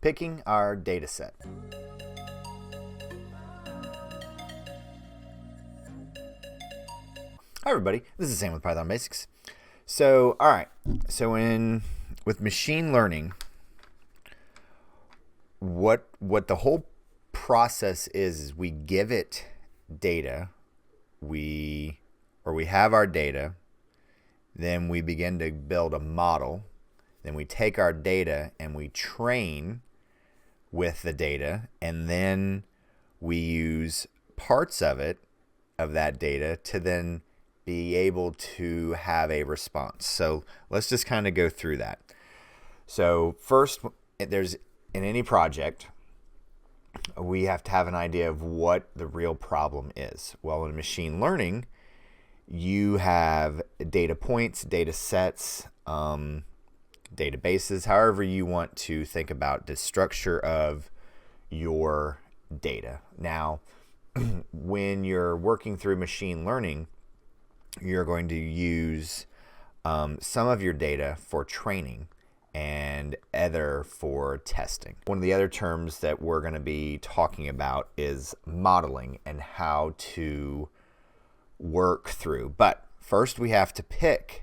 picking our data set. Hi everybody, this is Sam with Python Basics. So, alright, with machine learning, what the whole process is we give it data, we have our data, then we begin to build a model, then we take our data and we train with the data, and then we use parts of that data to then be able to have a response. So let's just kind of go through that. So first, in any project, we have to have an idea of what the real problem is. Well, in machine learning, you have data points, data sets, databases, however you want to think about the structure of your data. Now, when you're working through machine learning, you're going to use some of your data for training and other for testing. One of the other terms that we're going to be talking about is modeling and how to work through. But first we have to pick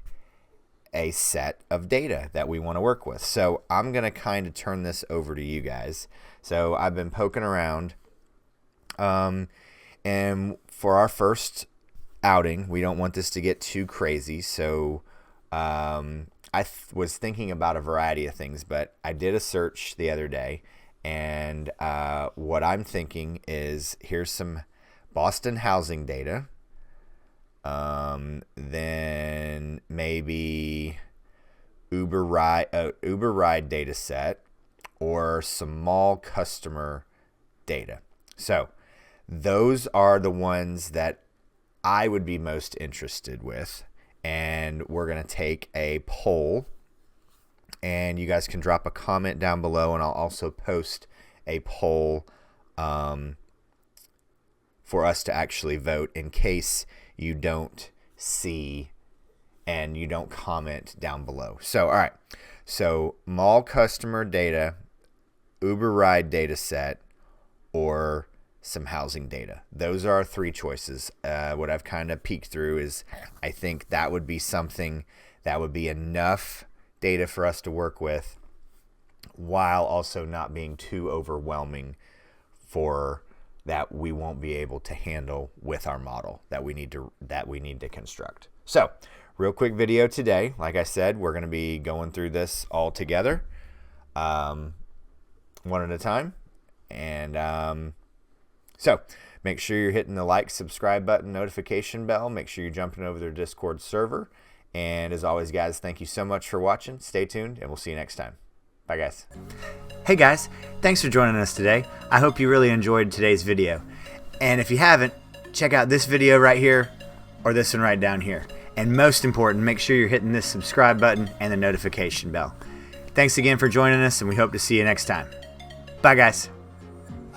a set of data that we want to work with. So I'm going to kind of turn this over to you guys. So I've been poking around, and for our first outing, we don't want this to get too crazy, so I was thinking about a variety of things, but I did a search the other day, and what I'm thinking is here's some Boston housing data, then maybe Uber ride data set, or some mall customer data. So those are the ones that I would be most interested with, and we're going to take a poll, and you guys can drop a comment down below, and I'll also post a poll for us to actually vote in case you don't see and you don't comment down below. So, all right, so mall customer data, Uber ride data set, or some housing data. Those are our three choices. What I've kind of peeked through is I think that would be something that would be enough data for us to work with while also not being too overwhelming for that we won't be able to handle with our model that we need to construct. So real quick video today. Like I said, we're going to be going through this all together, one at a time, and so make sure you're hitting the like, subscribe button, notification bell. Make sure you're jumping over their Discord server. And as always, guys, thank you so much for watching. Stay tuned, and we'll see you next time. Bye, guys. Hey, guys. Thanks for joining us today. I hope you really enjoyed today's video. And if you haven't, check out this video right here or this one right down here. And most important, make sure you're hitting this subscribe button and the notification bell. Thanks again for joining us, and we hope to see you next time. Bye, guys.